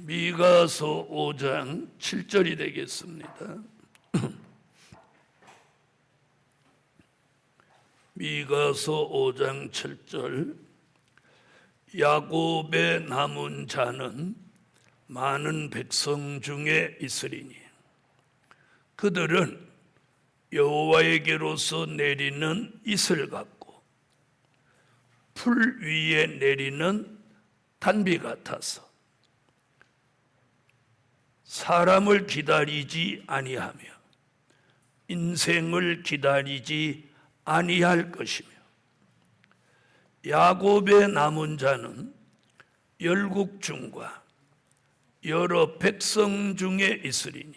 미가서 5장 7절이 되겠습니다. 미가서 5장 7절. 야곱의 남은 자는 많은 백성 중에 있으리니 그들은 여호와에게로서 내리는 이슬 같고 풀 위에 내리는 단비 같아서 사람을 기다리지 아니하며 인생을 기다리지 아니할 것이며 야곱의 남은 자는 열국 중과 여러 백성 중에 있으리니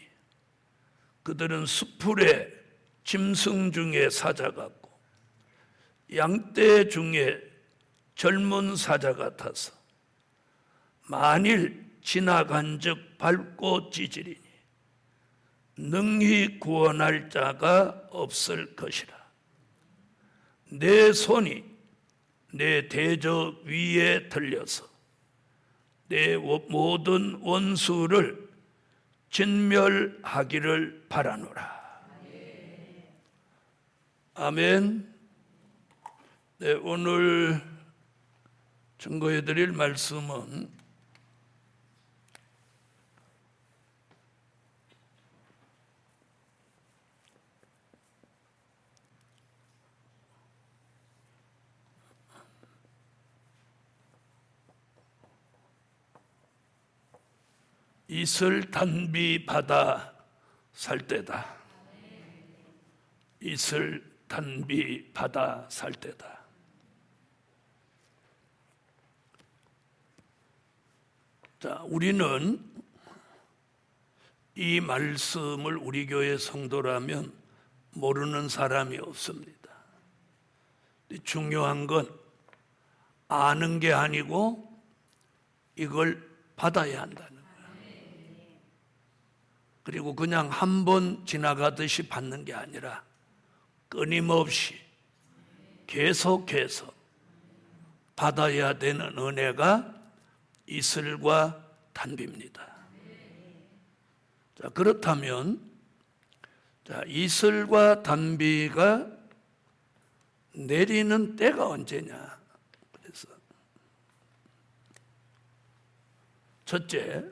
그들은 수풀의 짐승 중에 사자 같고 양떼 중에 젊은 사자 같아서 만일 지나간 즉 밟고 찢으리니 능히 구원할 자가 없을 것이라. 내 손이 내 대저 위에 들려서 내 모든 원수를 진멸하기를 바라노라. 아멘. 네, 오늘 증거해 드릴 말씀은 이슬 단비 받아 살 때다. 이슬 단비 받아 살 때다. 자, 우리는 이 말씀을 우리 교회 성도라면 모르는 사람이 없습니다. 중요한 건 아는 게 아니고 이걸 받아야 한다는 거예요. 그리고 그냥 한 번 지나가듯이 받는 게 아니라 끊임없이 계속해서 받아야 되는 은혜가 이슬과 단비입니다. 자, 그렇다면 이슬과 단비가 내리는 때가 언제냐? 그래서 첫째,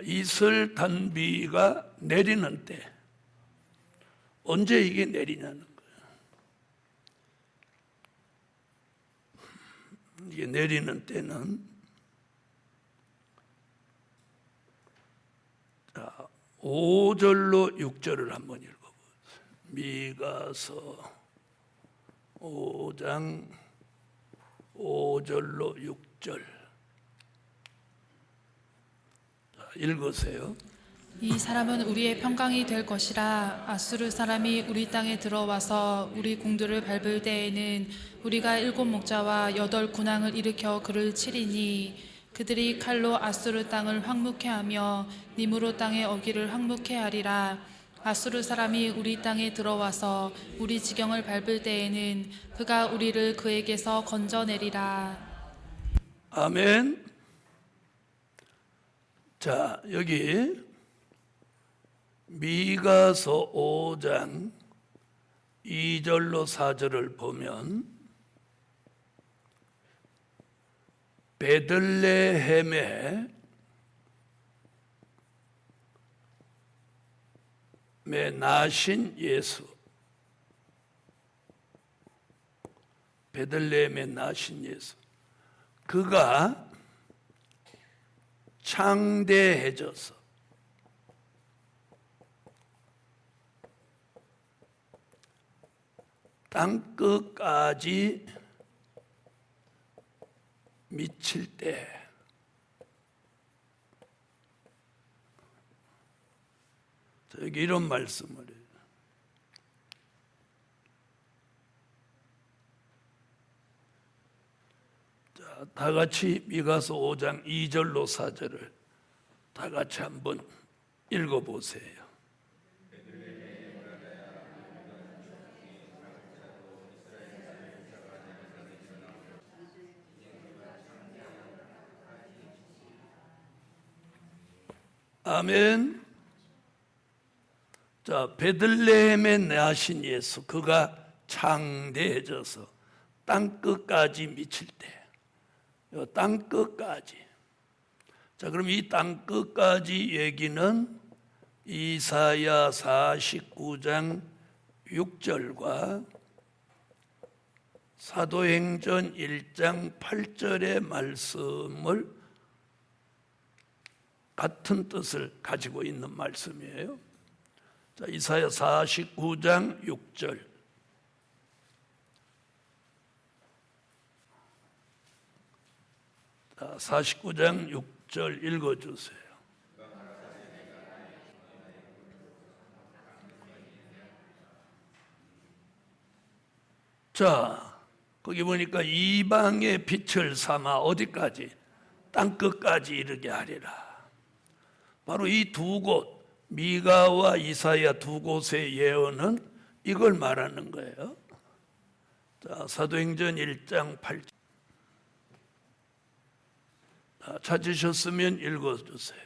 이슬 단비가 내리는 때, 언제 이게 내리냐는 거예요. 이게 내리는 때는 5절로 6절을 한번 읽어보세요. 미가서 5장 5절로 6절 읽으세요. 이 사람은 우리의 평강이 될 것이라. 아수르 사람이 우리 땅에 들어와서 우리 궁들을 밟을 때에는 우리가 7 목자와 8 군왕을 일으켜 그를 치리니 그들이 칼로 아수르 땅을 황무케 하며 니무로 땅의 어기를 황무케 하리라. 아수르 사람이 우리 땅에 들어와서 우리 지경을 밟을 때에는 그가 우리를 그에게서 건져내리라. 아멘. 자, 여기 미가서 5장 2절로 4절을 보면 베들레헴에 나신 예수, 베들레헴에 나신 예수, 그가 창대해져서 땅끝까지 미칠 때 여기 이런 말씀을 해요. 다 같이 미가서 5장 2절로 4절을 다 같이 한번 읽어보세요. 아멘. 자, 베들레헴에 나신 예수, 그가 창대해져서 땅끝까지 미칠 때, 땅끝까지. 자, 그럼 이 땅끝까지 얘기는 이사야 49장 6절과 사도행전 1장 8절의 말씀을 같은 뜻을 가지고 있는 말씀이에요. 자, 이사야 49장 6절. 자, 49장 6절 읽어주세요. 자, 거기 보니까 이방의 빛을 삼아 어디까지? 땅끝까지 이르게 하리라. 바로 이 두 곳, 미가와 이사야 두 곳의 예언은 이걸 말하는 거예요. 자, 사도행전 1장 8절. 찾으셨으면 읽어주세요.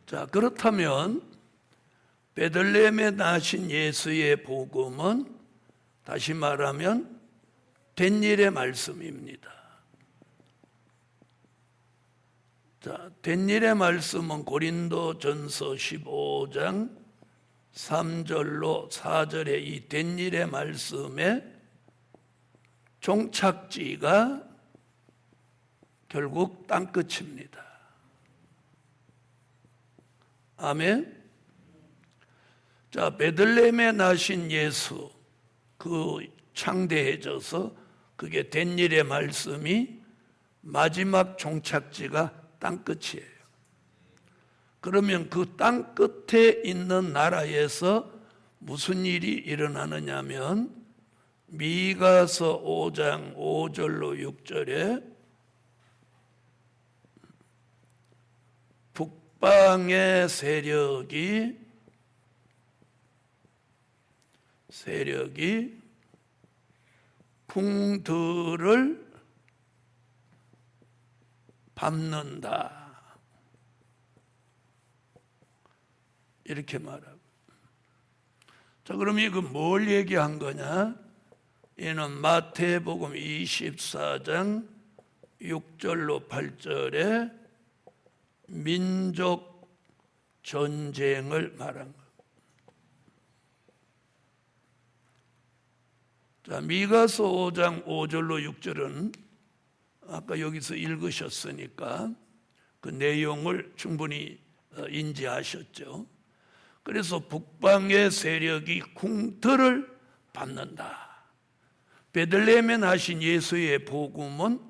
자, 그렇다면 베들레헴에 나신 예수의 복음은 다시 말하면 된 일의 말씀입니다. 자, 된 일의 말씀은 고린도전서 15장 3절로 4절의 이 된 일의 말씀의 종착지가 결국 땅끝입니다. 아멘. 자, 베들레헴에 나신 예수, 그 창대해져서 그게 된 일의 말씀이 마지막 종착지가 땅끝이에요. 그러면 그 땅끝에 있는 나라에서 무슨 일이 일어나느냐면 미가서 5장 5절로 6절에 북방의 세력이 궁들을 밟는다. 이렇게 말하고. 자, 그럼 이거 뭘 얘기한 거냐? 이는 마태복음 24장 6절로 8절에 민족 전쟁을 말한 거. 자, 미가서 5장 5절로 6절은 아까 여기서 읽으셨으니까 그 내용을 충분히 인지하셨죠. 그래서 북방의 세력이 궁틀을 밟는다. 베들레헴에 나신 예수의 복음은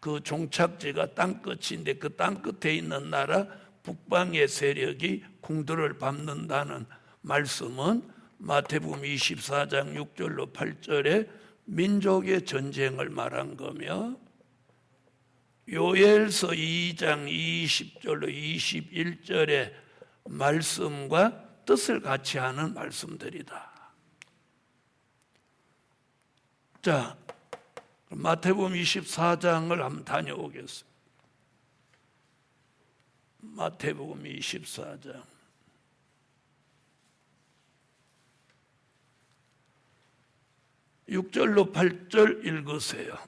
그 종착지가 땅끝인데 그 땅끝에 있는 나라 북방의 세력이 궁들을 밟는다는 말씀은 마태복음 24장 6절로 8절에 민족의 전쟁을 말한 거며 요엘서 2장 20절로 21절의 말씀과 뜻을 같이 하는 말씀들이다. 자, 마태복음 24장을 한번 다녀오겠습니다. 마태복음 24장. (6절로) (8절) 읽으세요.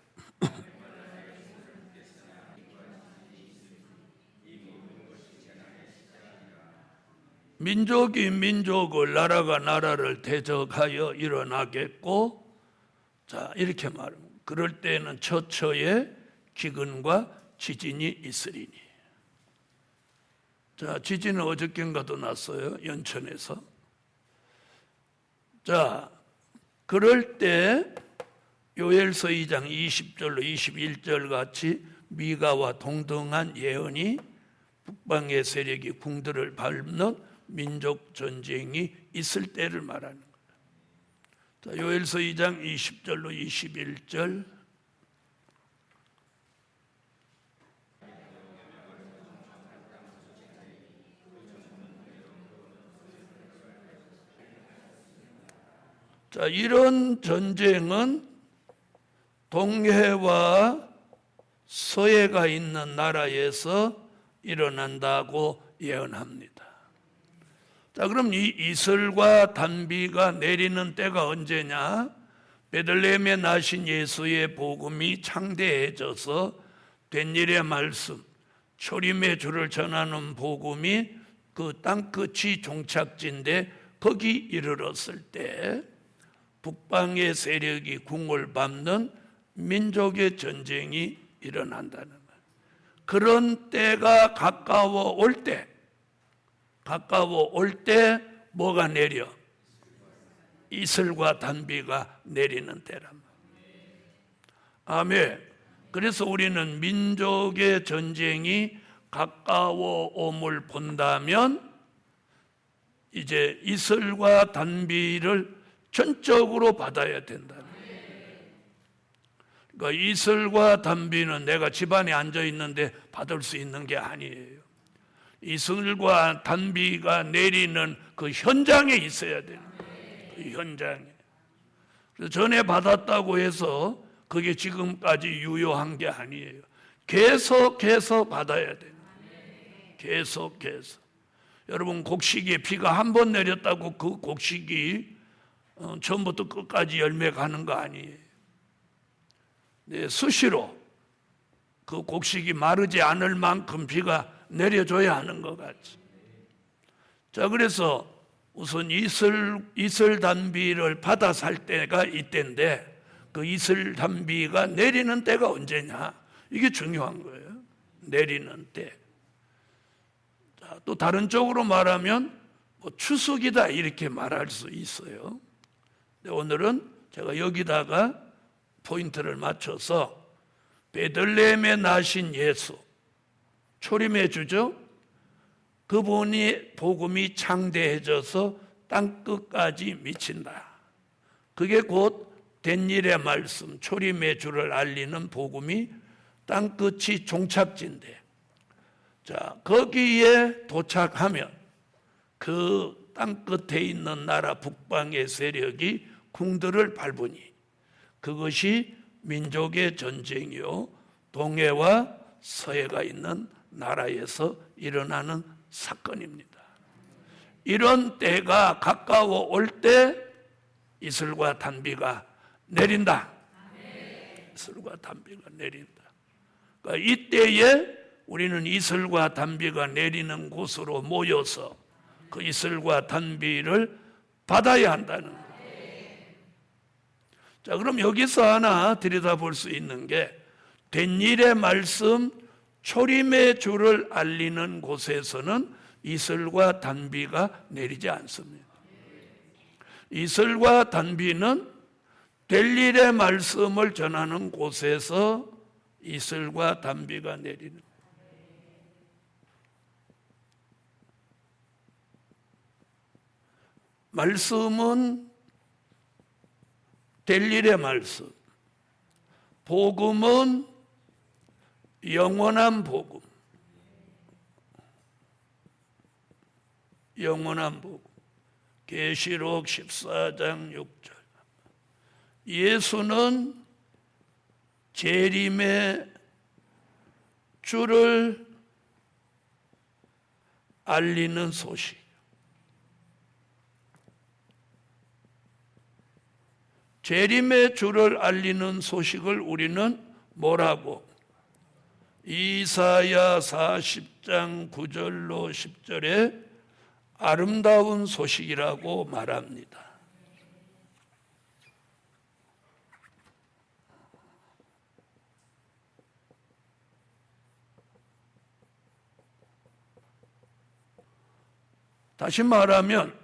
민족이 민족을, 나라가 나라를 대적하여 일어나겠고, 자, 이렇게 말합니다. 그럴 때에는 처처에 기근과 지진이 있으리니. 자, 지진은 어저께인가도 났어요. 연천에서. 자, 그럴 때 요엘서 2장 20절로 21절 같이 미가와 동등한 예언이 북방의 세력이 궁들을 밟는 민족 전쟁이 있을 때를 말하는 거예요. 자, 요엘서 2장 20절로 21절. 자, 이런 전쟁은 동해와 서해가 있는 나라에서 일어난다고 예언합니다. 자, 그럼 이 이슬과 단비가 내리는 때가 언제냐? 베들레헴에 나신 예수의 복음이 창대해져서 된 일의 말씀, 초림의 주를 전하는 복음이 그 땅끝이 종착지인데 거기 이르렀을 때 북방의 세력이 궁을 밟는 민족의 전쟁이 일어난다는 거예요. 그런 때가 가까워 올 때 뭐가 내려? 이슬과 단비가 내리는 때란 말이에요. 아멘. 그래서 우리는 민족의 전쟁이 가까워 옴을 본다면 이제 이슬과 단비를 전적으로 받아야 된다. 그러니까 이슬과 단비는 내가 집안에 앉아 있는데 받을 수 있는 게 아니에요. 이슬과 단비가 내리는 그 현장에 있어야 돼요. 그 현장에. 그래서 전에 받았다고 해서 그게 지금까지 유효한 게 아니에요. 계속해서 받아야 돼요. 계속해서. 여러분, 곡식에 비가 한 번 내렸다고 그 곡식이 처음부터 끝까지 열매 가는 거 아니에요. 네, 수시로 그 곡식이 마르지 않을 만큼 비가 내려줘야 하는 것 같지. 자, 그래서 우선 이슬 단비를 받아 살 때가 이때인데 그 이슬 단비가 내리는 때가 언제냐? 이게 중요한 거예요. 내리는 때. 자, 또 다른 쪽으로 말하면 추석이다 이렇게 말할 수 있어요. 오늘은 제가 여기다가 포인트를 맞춰서 베들레헴에 나신 예수, 초림의 주죠. 그분이 복음이 창대해져서 땅끝까지 미친다. 그게 곧 된 일의 말씀, 초림의 주를 알리는 복음이 땅끝이 종착지인데, 자, 거기에 도착하면 그 땅끝에 있는 나라 북방의 세력이 궁들을 밟으니 그것이 민족의 전쟁이요 동해와 서해가 있는 나라에서 일어나는 사건입니다. 이런 때가 가까워 올 때 이슬과 단비가 내린다. 이슬과 단비가 내린다. 그러니까 이때에 우리는 이슬과 단비가 내리는 곳으로 모여서 그 이슬과 단비를 받아야 한다는 거예요. 자, 그럼 여기서 하나 들여다볼 수 있는 게 된 일의 말씀, 초림의 주를 알리는 곳에서는 이슬과 단비가 내리지 않습니다. 이슬과 단비는 될 일의 말씀을 전하는 곳에서 이슬과 단비가 내리는 거예요. 말씀은 될 일의 말씀, 복음은 영원한 복음, 영원한 복음. 계시록 14장 6절. 예수는 재림의 주를 알리는 소식. 재림의 주를 알리는 소식을 우리는 뭐라고? 이사야 40장 9절로 10절에 아름다운 소식이라고 말합니다. 다시 말하면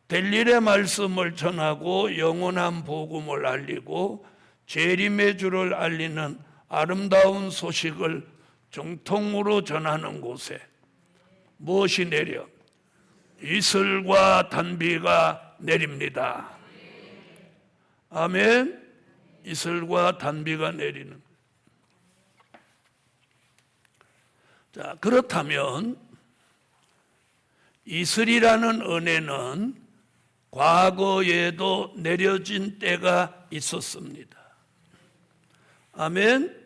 될 일의 말씀을 전하고 영원한 복음을 알리고 재림의 주를 알리는 아름다운 소식을 정통으로 전하는 곳에 무엇이 내려? 이슬과 단비가 내립니다. 아멘. 이슬과 단비가 내리는. 자, 그렇다면 이슬이라는 은혜는 과거에도 내려진 때가 있었습니다. 아멘.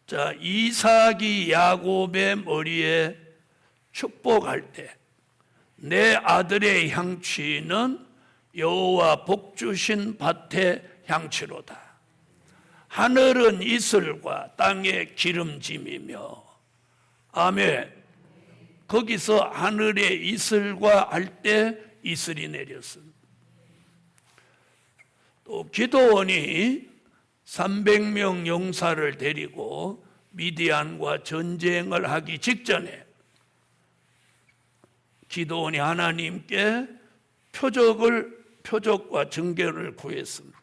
자, 이삭이 야곱의 머리에 축복할 때 내 아들의 향취는 여호와 복 주신 밭의 향취로다. 하늘은 이슬과 땅의 기름짐이며. 아멘. 거기서 하늘에 이슬과 할 때 이슬이 내렸습니다. 또 기드온이 300명 용사를 데리고 미디안과 전쟁을 하기 직전에 기드온이 하나님께 표적과 증거를 구했습니다.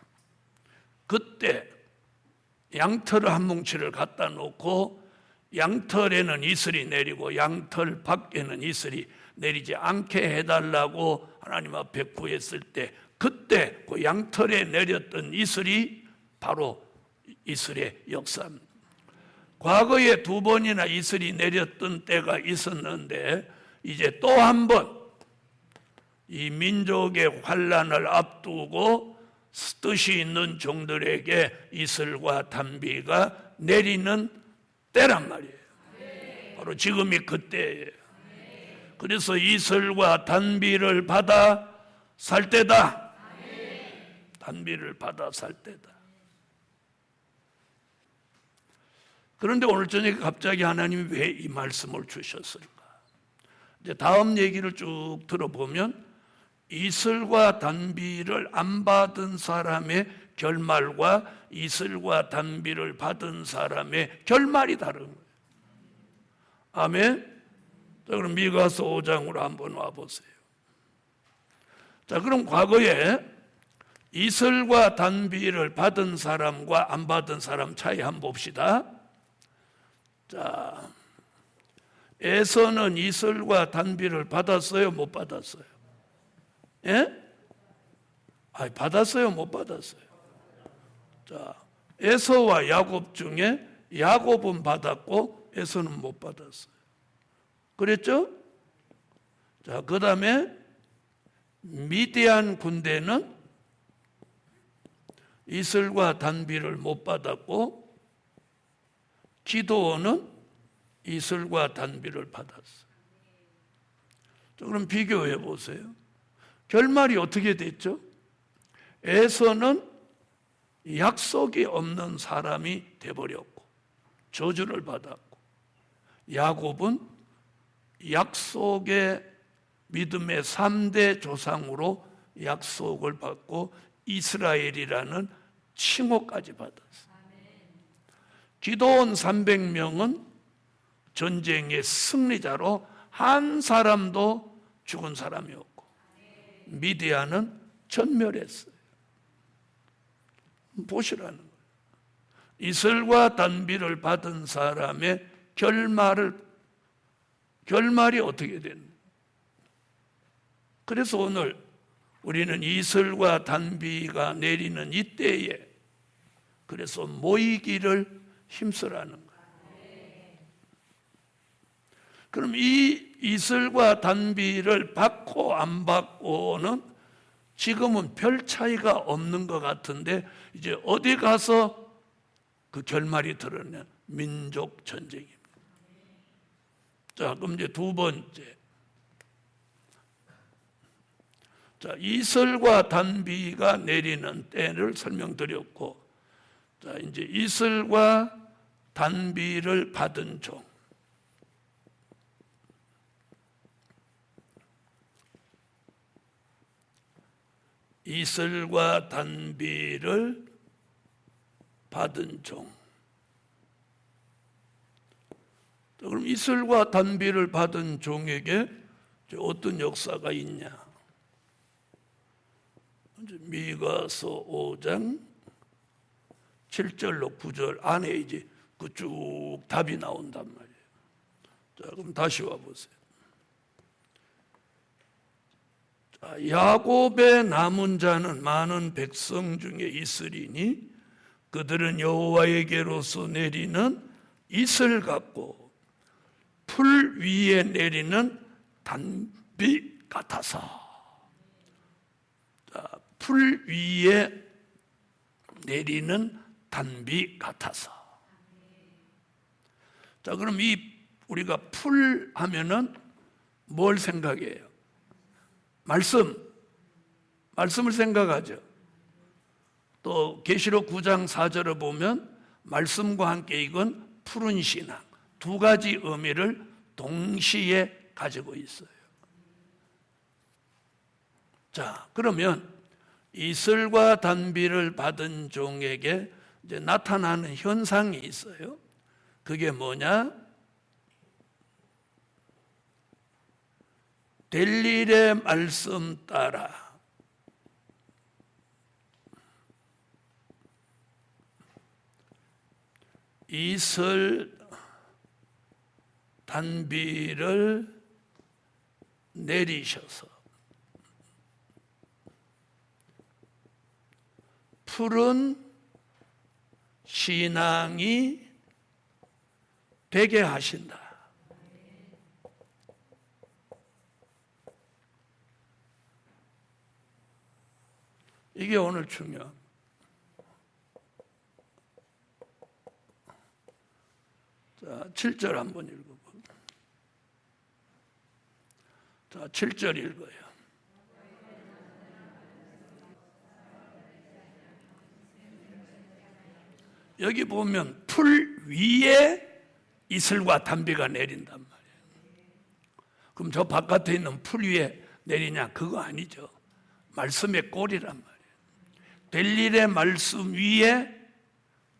그때 양털 한 뭉치를 갖다 놓고 양털에는 이슬이 내리고 양털 밖에는 이슬이 내리지 않게 해달라고 하나님 앞에 구했을 때 그때 그 양털에 내렸던 이슬이 바로 이슬의 역사입니다. 과거에 2번이나 이슬이 내렸던 때가 있었는데 이제 또 한 번 이 민족의 환난을 앞두고 뜻이 있는 종들에게 이슬과 단비가 내리는 때란 말이에요. 바로 지금이 그때예요. 그래서 이슬과 단비를 받아 살 때다. 단비를 받아 살 때다. 그런데 오늘 저녁에 갑자기 하나님이 왜 이 말씀을 주셨을까? 이제 다음 얘기를 쭉 들어보면 이슬과 단비를 안 받은 사람의 결말과 이슬과 단비를 받은 사람의 결말이 다른 거예요. 아멘. 자, 그럼 미가서 5장으로 한번 와보세요. 자, 그럼 과거에 이슬과 단비를 받은 사람과 안 받은 사람 차이 한번 봅시다. 자, 에서는 이슬과 단비를 받았어요? 못 받았어요? 예? 받았어요? 못 받았어요? 자, 에서와 야곱 중에 야곱은 받았고 에서는 못 받았어요. 그랬죠? 자, 그 다음에 미디안 군대는 이슬과 단비를 못 받았고 기드온은 이슬과 단비를 받았어요. 자, 그럼 비교해 보세요. 결말이 어떻게 됐죠? 에서는 약속이 없는 사람이 돼버렸고 저주를 받았고 야곱은 약속의 믿음의 3대 조상으로 약속을 받고 이스라엘이라는 칭호까지 받았어요. 기드온 300명은 전쟁의 승리자로 한 사람도 죽은 사람이 없고 미디안은 전멸했어요. 보시라는 거예요. 이슬과 단비를 받은 사람의 결말이 어떻게 됐는가? 그래서 오늘 우리는 이슬과 단비가 내리는 이때에 그래서 모이기를 힘쓰라는 거예요. 그럼 이 이슬과 단비를 받고 안 받고는 지금은 별 차이가 없는 것 같은데 이제 어디 가서 그 결말이 드러나는 민족 전쟁입니다. 자, 그럼 이제 두 번째. 자, 이슬과 단비가 내리는 때를 설명드렸고, 자, 이제 이슬과 단비를 받은 종. 이슬과 단비를 받은 종. 그럼 이슬과 단비를 받은 종에게 어떤 역사가 있냐? 미가서 5장 7절로 9절 안에 이제 그 쭉 답이 나온단 말이에요. 자, 그럼 다시 와 보세요. 야곱의 남은 자는 많은 백성 중에 있으리니 그들은 여호와에게로서 내리는 이슬 같고 풀 위에 내리는 단비 같아서. 풀 위에 내리는 단비 같아서. 자, 그럼 우리가 풀 하면은 뭘 생각해요? 말씀을 생각하죠. 또 계시록 9장 4절을 보면 말씀과 함께 이건 푸른 신앙, 두 가지 의미를 동시에 가지고 있어요. 자, 그러면 이슬과 단비를 받은 종에게 이제 나타나는 현상이 있어요. 그게 뭐냐? 될 일의 말씀 따라 이슬 단비를 내리셔서 푸른 신앙이 되게 하신다. 이게 오늘 중요한. 자, 7절 한번 읽어볼게요. 자, 7절 읽어요. 여기 보면 풀 위에 이슬과 단비가 내린단 말이에요. 그럼 저 바깥에 있는 풀 위에 내리냐? 그거 아니죠. 말씀의 꼴이란 말이에요. 될 일의 말씀 위에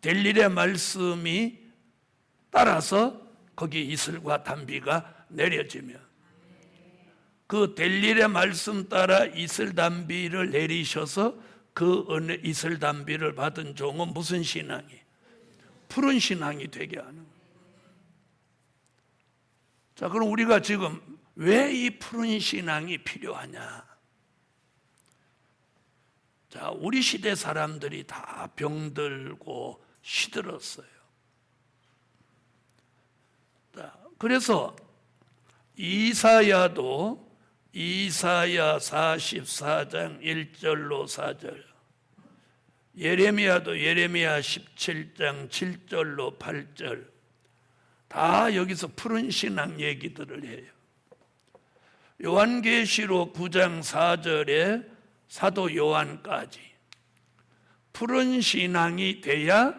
될 일의 말씀이 따라서 거기 이슬과 단비가 내려지면 그 될 일의 말씀 따라 이슬 단비를 내리셔서 그 이슬 단비를 받은 종은 무슨 신앙이? 푸른 신앙이 되게 하는 거예요. 자, 그럼 우리가 지금 왜 이 푸른 신앙이 필요하냐? 자, 우리 시대 사람들이 다 병들고 시들었어요. 자, 그래서 이사야도 이사야 44장 1절로 4절, 예레미야도 예레미야 17장 7절로 8절, 다 여기서 푸른 신앙 얘기들을 해요. 요한계시록 9장 4절에 사도 요한까지 푸른 신앙이 돼야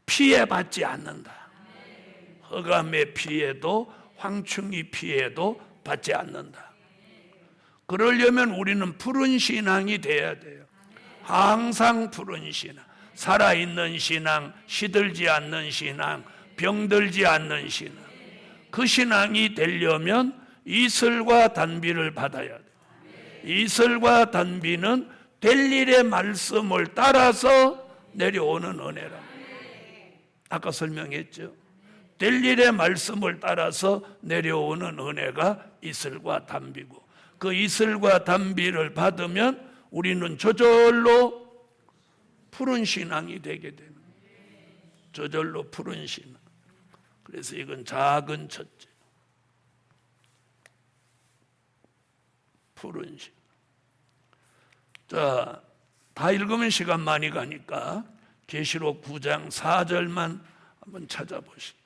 피해받지 않는다. 흑암의 피해도 황충의 피해도 받지 않는다. 그러려면 우리는 푸른 신앙이 돼야 돼요. 항상 푸른 신앙, 살아있는 신앙, 시들지 않는 신앙, 병들지 않는 신앙. 그 신앙이 되려면 이슬과 단비를 받아야 돼요. 이슬과 단비는 될 일의 말씀을 따라서 내려오는 은혜라. 아까 설명했죠. 될 일의 말씀을 따라서 내려오는 은혜가 이슬과 단비고, 그 이슬과 단비를 받으면 우리는 저절로 푸른 신앙이 되게 되는 거예요. 저절로 푸른 신앙. 그래서 이건 작은 첫째, 푸른 신앙. 자, 다 읽으면 시간 많이 가니까 계시록 9장 4절만 한번 찾아보시죠.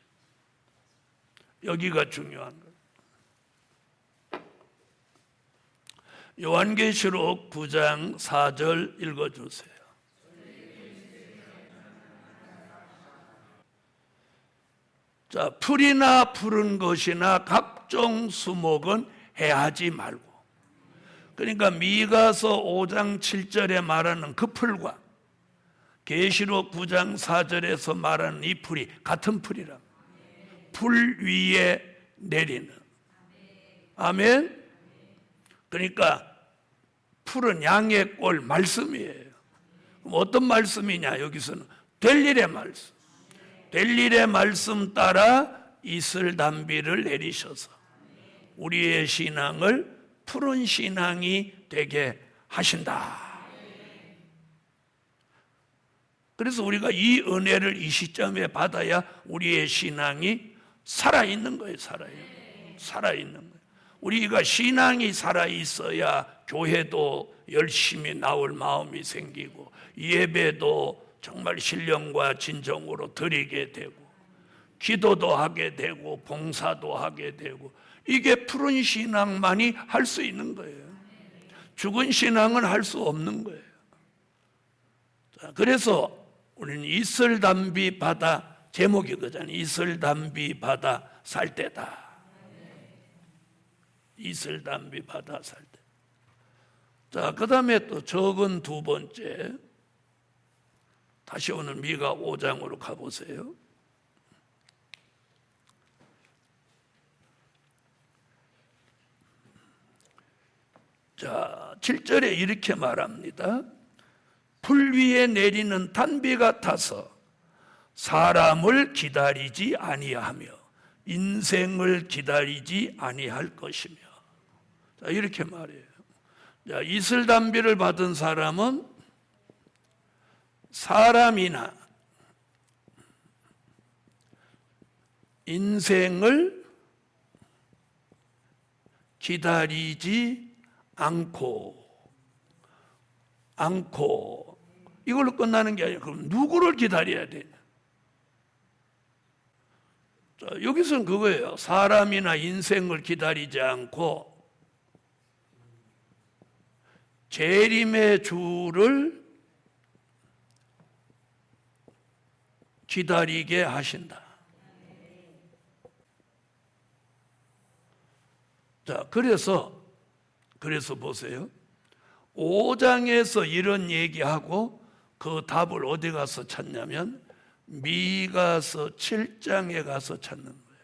여기가 중요한 거예요. 요한계시록 9장 4절 읽어주세요. 자, 풀이나 푸른 것이나 각종 수목은 해하지 말고. 그러니까 미가서 5장 7절에 말하는 그 풀과 계시록 9장 4절에서 말하는 이 풀이 같은 풀이라. 풀 위에 내리는. 아멘. 그러니까 풀은 양의 꼴 말씀이에요. 그럼 어떤 말씀이냐? 여기서는 될 일의 말씀. 될 일의 말씀 따라 이슬 단비를 내리셔서 우리의 신앙을 푸른 신앙이 되게 하신다. 그래서 우리가 이 은혜를 이 시점에 받아야 우리의 신앙이 살아있는 거예요. 살아있는 거예요. 우리가 신앙이 살아있어야 교회도 열심히 나올 마음이 생기고 예배도 정말 신령과 진정으로 드리게 되고 기도도 하게 되고 봉사도 하게 되고, 이게 푸른 신앙만이 할 수 있는 거예요. 죽은 신앙은 할 수 없는 거예요. 자, 그래서 우리는 이슬담비 바다, 제목이 그잖아요. 이슬담비 바다 살 때다. 이슬담비 바다 살 때. 자, 그 다음에 또 적은 두 번째, 다시 오늘 미가 5장으로 가보세요. 자, 7절에 이렇게 말합니다. 풀 위에 내리는 단비 같아서 사람을 기다리지 아니하며 인생을 기다리지 아니할 것이며. 자, 이렇게 말해요. 자, 이슬담비를 받은 사람은 사람이나 인생을 기다리지 않고 이걸로 끝나는 게 아니라 그럼 누구를 기다려야 되냐? 자, 여기서는 그거예요. 사람이나 인생을 기다리지 않고 재림의 주를 기다리게 하신다. 자, 그래서 보세요. 5장에서 이런 얘기하고 그 답을 어디 가서 찾냐면 미가서 7장에 가서 찾는 거예요.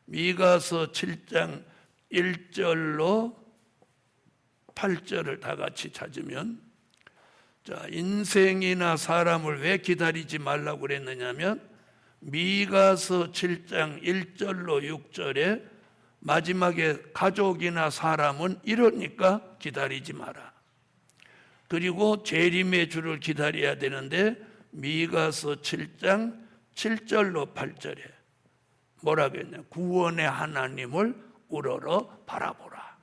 미가서 7장 1절로 8절을 다 같이 찾으면, 자, 인생이나 사람을 왜 기다리지 말라고 그랬느냐면 미가서 7장 1절로 6절에 마지막에 가족이나 사람은 이러니까 기다리지 마라. 그리고 재림의 주를 기다려야 되는데 미가서 7장 7절로 8절에 뭐라고 했냐? 구원의 하나님을 우러러 바라보라.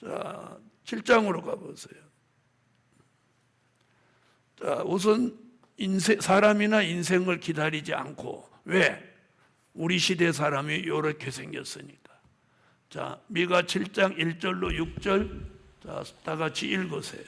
자, 7장으로 가보세요. 자, 우선 사람이나 인생을 기다리지 않고, 왜? 우리 시대 사람이 이렇게 생겼으니까. 자, 미가 7장 1절로 6절, 자, 다 같이 읽으세요.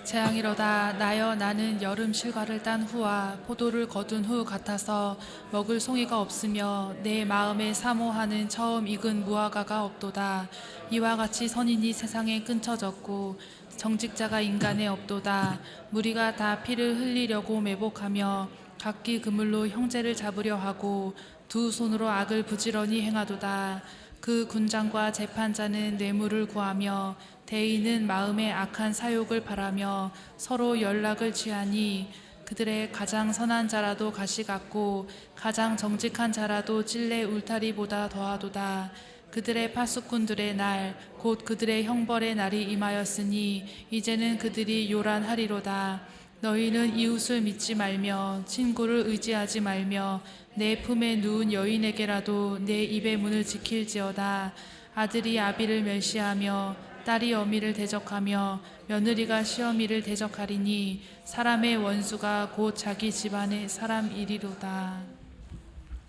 재앙이로다. 나여, 나는 여름 실과를 딴 후와 포도를 거둔 후 같아서 먹을 송이가 없으며 내 마음에 사모하는 처음 익은 무화과가 없도다. 이와 같이 선인이 세상에 끊쳐졌고 정직자가 인간에 없도다. 무리가 다 피를 흘리려고 매복하며 각기 그물로 형제를 잡으려 하고 두 손으로 악을 부지런히 행하도다. 그 군장과 재판자는 뇌물을 구하며 대인은 마음에 악한 사욕을 바라며 서로 연락을 취하니 그들의 가장 선한 자라도 가시 같고 가장 정직한 자라도 찔레 울타리보다 더하도다. 그들의 파수꾼들의 날 곧 그들의 형벌의 날이 임하였으니 이제는 그들이 요란하리로다. 너희는 이웃을 믿지 말며 친구를 의지하지 말며 내 품에 누운 여인에게라도 내 입의 문을 지킬지어다. 아들이 아비를 멸시하며 딸이 어미를 대적하며 며느리가 시어미를 대적하리니 사람의 원수가 곧 자기 집안의 사람이리로다.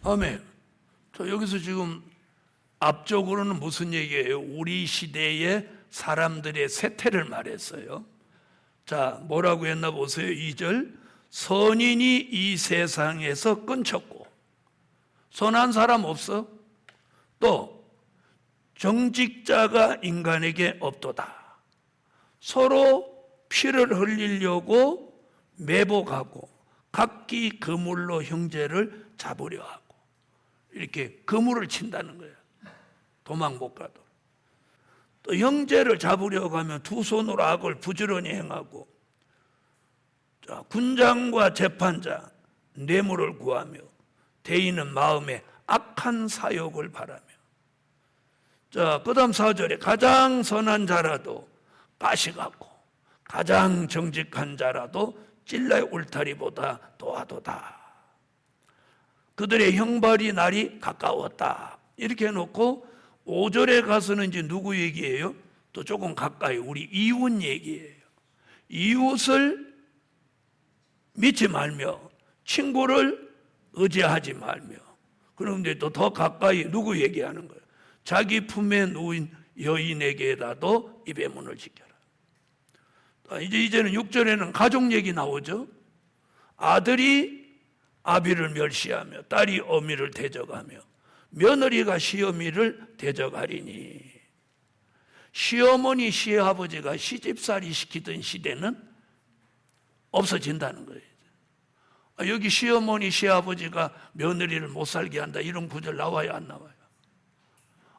아멘. 자, 여기서 지금 앞쪽으로는 무슨 얘기예요? 우리 시대의 사람들의 세태를 말했어요. 자, 뭐라고 했나 보세요. 2절. 선인이 이 세상에서 끊쳤고, 선한 사람 없어? 또 정직자가 인간에게 없도다. 서로 피를 흘리려고 매복하고 각기 그물로 형제를 잡으려 하고, 이렇게 그물을 친다는 거예요. 도망 못 가도록. 또 형제를 잡으려고 하면 두 손으로 악을 부지런히 행하고, 자, 군장과 재판자 뇌물을 구하며 대인은 마음에 악한 사욕을 바라며. 자, 그 다음 4절에 가장 선한 자라도 가시 같고 가장 정직한 자라도 찔레 울타리보다 도하도다. 그들의 형벌이 날이 가까웠다. 이렇게 해놓고 5절에 가서는 이제 누구 얘기예요? 또 조금 가까이 우리 이웃 얘기예요. 이웃을 믿지 말며 친구를 의지하지 말며, 그런데 또 더 가까이 누구 얘기하는 거예요? 자기 품에 누인 여인에게라도 입의 문을 지켜라. 이제는 6절에는 가족 얘기 나오죠. 아들이 아비를 멸시하며 딸이 어미를 대적하며 며느리가 시어미를 대적하리니. 시어머니 시아버지가 시집살이 시키던 시대는 없어진다는 거예요. 여기 시어머니 시아버지가 며느리를 못 살게 한다 이런 구절 나와요 안 나와요?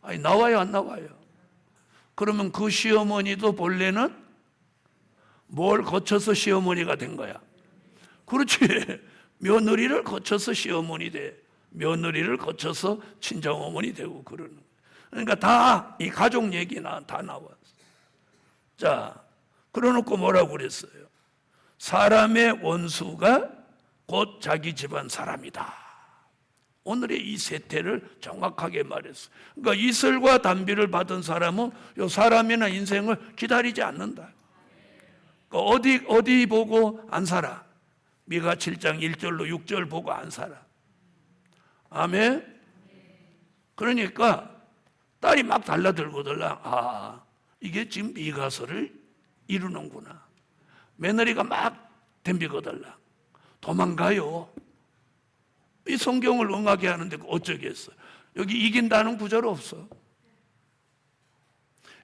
아니 나와요 안 나와요? 그러면 그 시어머니도 본래는 뭘 거쳐서 시어머니가 된 거야? 그렇지. 며느리를 거쳐서 시어머니 돼. 며느리를 거쳐서 친정어머니 되고 그러는 거야. 그러니까 다 이 가족 얘기나 다 나왔어. 자, 그러놓고 뭐라고 그랬어요? 사람의 원수가 곧 자기 집안 사람이다. 오늘의 이 세태를 정확하게 말했어요. 그러니까 이슬과 단비를 받은 사람은 이 사람이나 인생을 기다리지 않는다. 그러니까 어디 보고 안 살아? 미가 7장 1절로 6절 보고 안 살아. 아멘. 그러니까 딸이 막 달라들고들라. 아, 이게 지금 미가서를 이루는구나. 며느리가 막 덤비거들라. 도망가요. 이 성경을 응하게 하는데 어쩌겠어. 여기 이긴다는 구절 없어.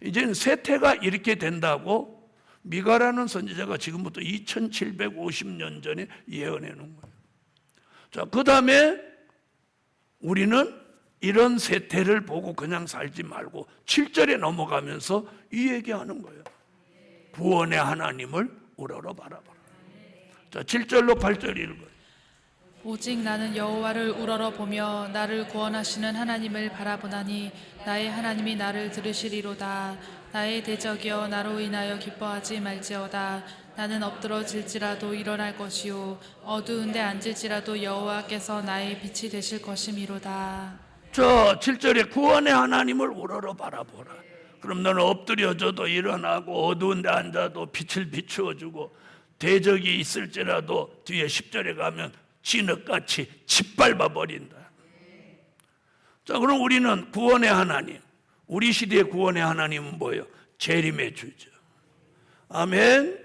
이제는 세태가 이렇게 된다고 미가라는 선지자가 지금부터 2750년 전에 예언해 놓은 거예요. 자, 그 다음에 우리는 이런 세태를 보고 그냥 살지 말고 7절에 넘어가면서 이 얘기하는 거예요. 구원의 하나님을 우러러 바라봐라. 자, 7절로 8절 읽어요. 오직 나는 여호와를 우러러 보며 나를 구원하시는 하나님을 바라보나니 나의 하나님이 나를 들으시리로다. 나의 대적이여 나로 인하여 기뻐하지 말지어다. 나는 엎드러질지라도 일어날 것이요 어두운 데 앉을지라도 여호와께서 나의 빛이 되실 것이미로다. 저 7절에 구원의 하나님을 우러러 바라보라. 그럼 너는 엎드려져도 일어나고 어두운 데 앉아도 빛을 비추어 주고 대적이 있을지라도 뒤에 10절에 가면 진흙같이 짓밟아 버린다. 자, 그럼 우리는 구원의 하나님, 우리 시대의 구원의 하나님은 뭐예요? 재림의 주죠. 아멘.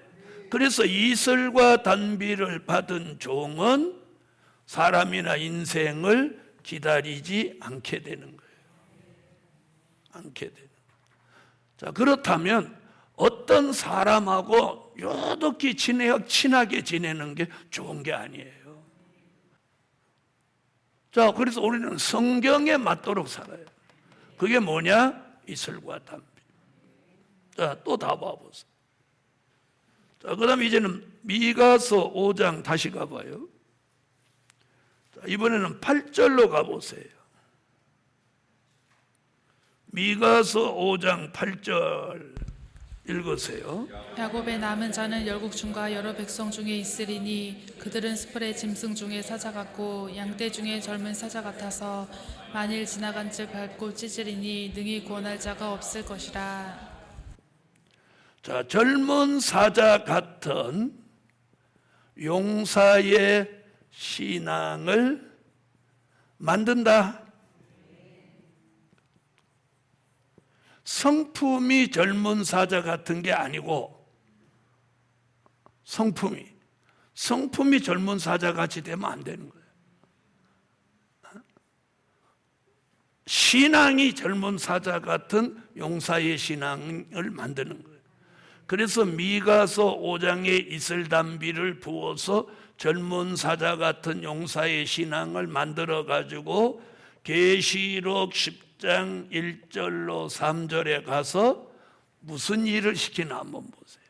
그래서 이슬과 단비를 받은 종은 사람이나 인생을 기다리지 않게 되는 거예요. 않게 되는 거예요. 자, 그렇다면 어떤 사람하고 요렇게 친하게 지내는 게 좋은 게 아니에요. 자, 그래서 우리는 성경에 맞도록 살아요. 그게 뭐냐? 이슬과 단비. 자, 또 다 봐보세요. 자, 그 다음에 이제는 미가서 5장 다시 가봐요. 자, 이번에는 8절로 가보세요. 미가서 5장 8절 읽으세요. 야곱의 남은 자는 열국 중과 여러 백성 중에 있으리니 그들은 스불의 짐승 중에 사자 같고 양떼 중에 젊은 사자 같아서 만일 지나간즉 밟고 찢으리니 능히 구원할 자가 없을 것이라. 자, 젊은 사자 같은 용사의 신앙을 만든다. 성품이 젊은 사자 같은 게 아니고 성품이 젊은 사자 같이 되면 안 되는 거예요. 신앙이 젊은 사자 같은 용사의 신앙을 만드는 거예요. 그래서 미가서 5장에 이슬단비를 부어서 젊은 사자 같은 용사의 신앙을 만들어 가지고 계시록 10장 1절로 3절에 가서 무슨 일을 시키나 한번 보세요.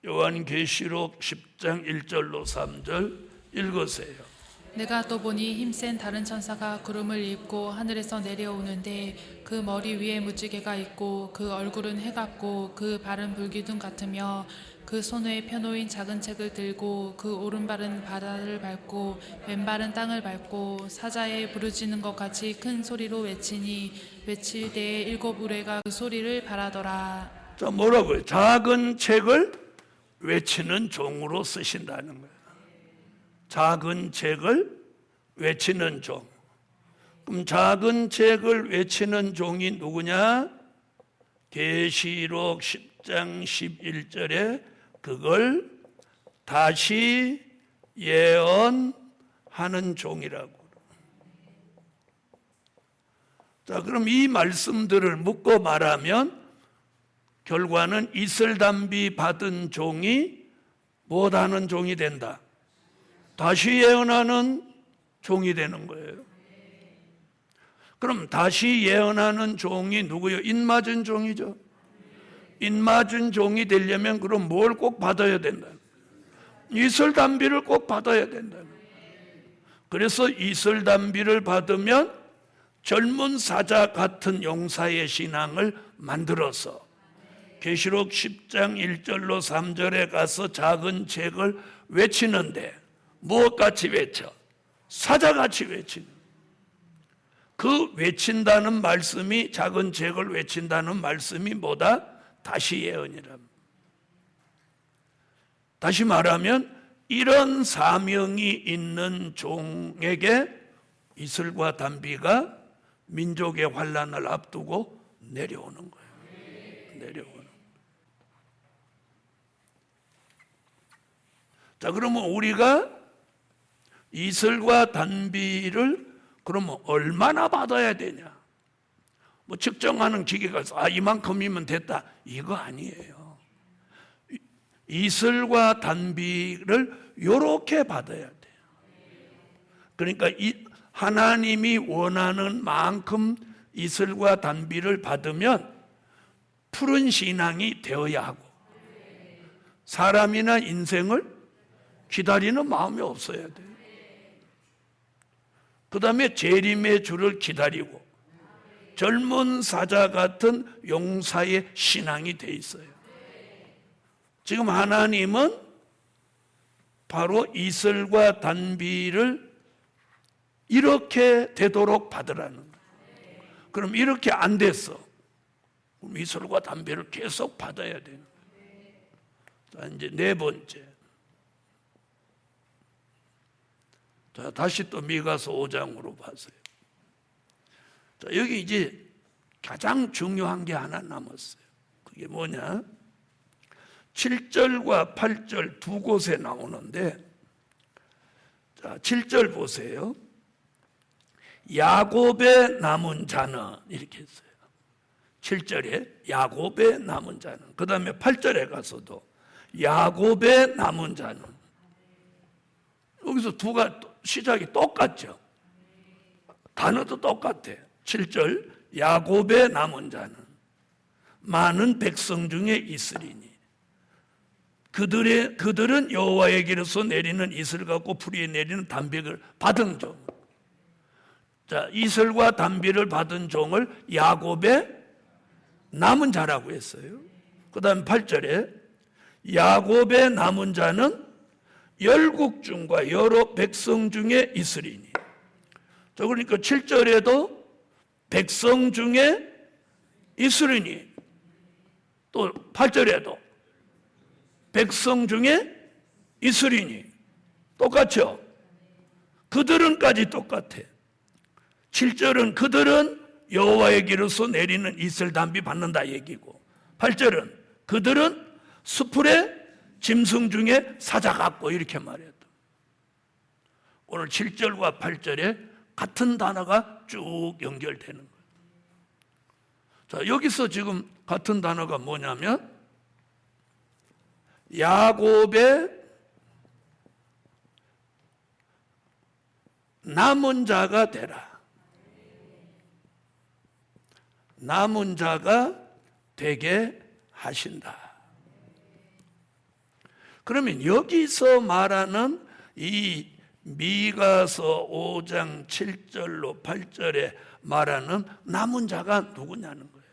요한계시록 10장 1절로 3절 읽으세요. 내가 또 보니 힘센 다른 천사가 구름을 입고 하늘에서 내려오는데 그 머리 위에 무지개가 있고 그 얼굴은 해 같고 그 발은 불기둥 같으며 그 손에 펴놓인 작은 책을 들고 그 오른발은 바다를 밟고 왼발은 땅을 밟고 사자에 부르짖는 것 같이 큰 소리로 외치니 외칠 때에 7 우레가 그 소리를 발하더라. 자, 뭐라고요? 작은 책을 외치는 종으로 쓰신다는 거예요. 작은 책을 외치는 종. 그럼 작은 책을 외치는 종이 누구냐? 계시록 10장 11절에 그걸 다시 예언하는 종이라고. 자, 그럼 이 말씀들을 묶고 말하면 결과는 이슬담비 받은 종이 못하는 종이 된다. 다시 예언하는 종이 되는 거예요. 그럼 다시 예언하는 종이 누구요? 인맞은 종이죠. 인맞은 종이 되려면 그럼 뭘 꼭 받아야 된다? 이슬담비를 꼭 받아야 된다. 그래서 이슬담비를 받으면 젊은 사자 같은 용사의 신앙을 만들어서 계시록 10장 1절로 3절에 가서 작은 책을 외치는데 무엇같이 외쳐? 사자같이 외치는. 그 외친다는 말씀이, 작은 책을 외친다는 말씀이 뭐다? 다시 예언이라. 다시 말하면 이런 사명이 있는 종에게 이슬과 담비가 민족의 환난을 앞두고 내려오는 거예요. 내려오는. 자, 그러면 우리가 이슬과 단비를 그러면 얼마나 받아야 되냐? 뭐 측정하는 기계가 있어. 이만큼이면 됐다. 이거 아니에요. 이슬과 단비를 요렇게 받아야 돼요. 그러니까 하나님이 원하는 만큼 이슬과 단비를 받으면 푸른 신앙이 되어야 하고 사람이나 인생을 기다리는 마음이 없어야 돼요. 그 다음에 재림의 주를 기다리고 젊은 사자 같은 용사의 신앙이 돼 있어요. 지금 하나님은 바로 이슬과 단비를 이렇게 되도록 받으라는 거예요. 그럼 이렇게 안 됐어. 그럼 이슬과 단비를 계속 받아야 되는 거예요. 자, 이제 네 번째. 자, 다시 또 미가서 5장으로 봤어요. 자, 여기 이제 가장 중요한 게 하나 남았어요. 그게 뭐냐? 7절과 8절 두 곳에 나오는데, 자, 7절 보세요. 야곱의 남은 자는, 이렇게 했어요. 7절에 야곱의 남은 자는. 그 다음에 8절에 가서도 야곱의 남은 자는. 여기서 두가 시작이 똑같죠. 단어도 똑같아. 7절 야곱의 남은 자는 많은 백성 중에 있으리니 그들은 여호와에게로서 내리는 이슬 같고 풀이에 내리는 단비를 받은 종. 자, 이슬과 단비를 받은 종을 야곱의 남은 자라고 했어요. 그 다음 8절에 야곱의 남은 자는 열국 중과 여러 백성 중에 있으리니. 자, 그러니까 7절에도 백성 중에 있으리니, 또 8절에도 백성 중에 있으리니. 똑같죠? 그들은까지 똑같아. 7절은 그들은 여호와에게로서 내리는 이슬 단비 받는다 얘기고, 8절은 그들은 수풀의 짐승 중에 사자 같고, 이렇게 말해요. 오늘 7절과 8절에 같은 단어가 쭉 연결되는 거예요. 자, 여기서 지금 같은 단어가 뭐냐면 야곱의 남은 자가 되라. 남은 자가 되게 하신다. 그러면 여기서 말하는 이 미가서 5장 7절로 8절에 말하는 남은 자가 누구냐는 거예요.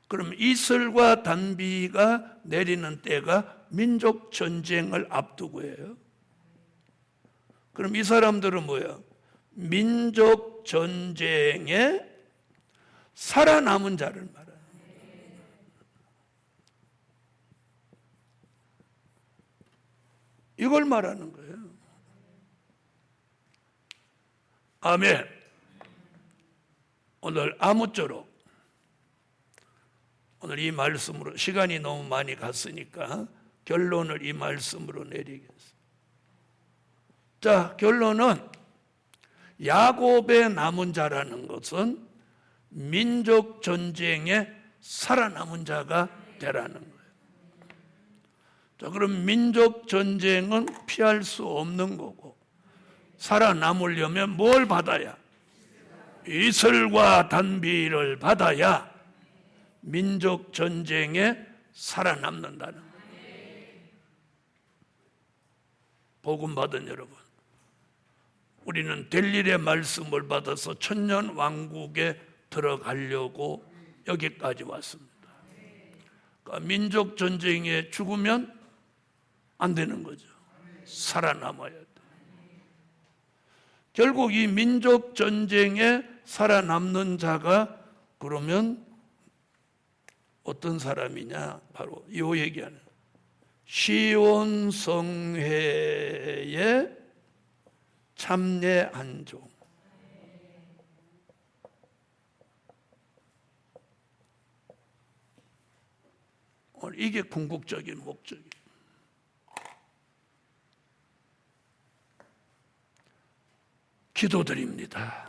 그럼 이슬과 단비가 내리는 때가 민족 전쟁을 앞두고예요. 그럼 이 사람들은 뭐예요? 민족 전쟁에 살아남은 자를 말해요. 이걸 말하는 거예요. 아멘. 오늘 아무쪼록 오늘 이 말씀으로 시간이 너무 많이 갔으니까 결론을 이 말씀으로 내리겠습니다. 자, 결론은 야곱의 남은 자라는 것은 민족 전쟁에 살아남은 자가 되라는 거예요. 자, 그럼 민족 전쟁은 피할 수 없는 거고 살아남으려면 뭘 받아야? 이슬과 단비를 받아야 민족 전쟁에 살아남는다는 거예요. 복음 받은 여러분, 우리는 될 일의 말씀을 받아서 천년 왕국에 들어가려고 여기까지 왔습니다. 그러니까 민족 전쟁에 죽으면 안 되는 거죠. 살아남아야 돼. 결국 이 민족 전쟁에 살아남는 자가 그러면 어떤 사람이냐? 바로 이 얘기하는 시온 성회의 참례한 종. 이게 궁극적인 목적이에요. 기도드립니다.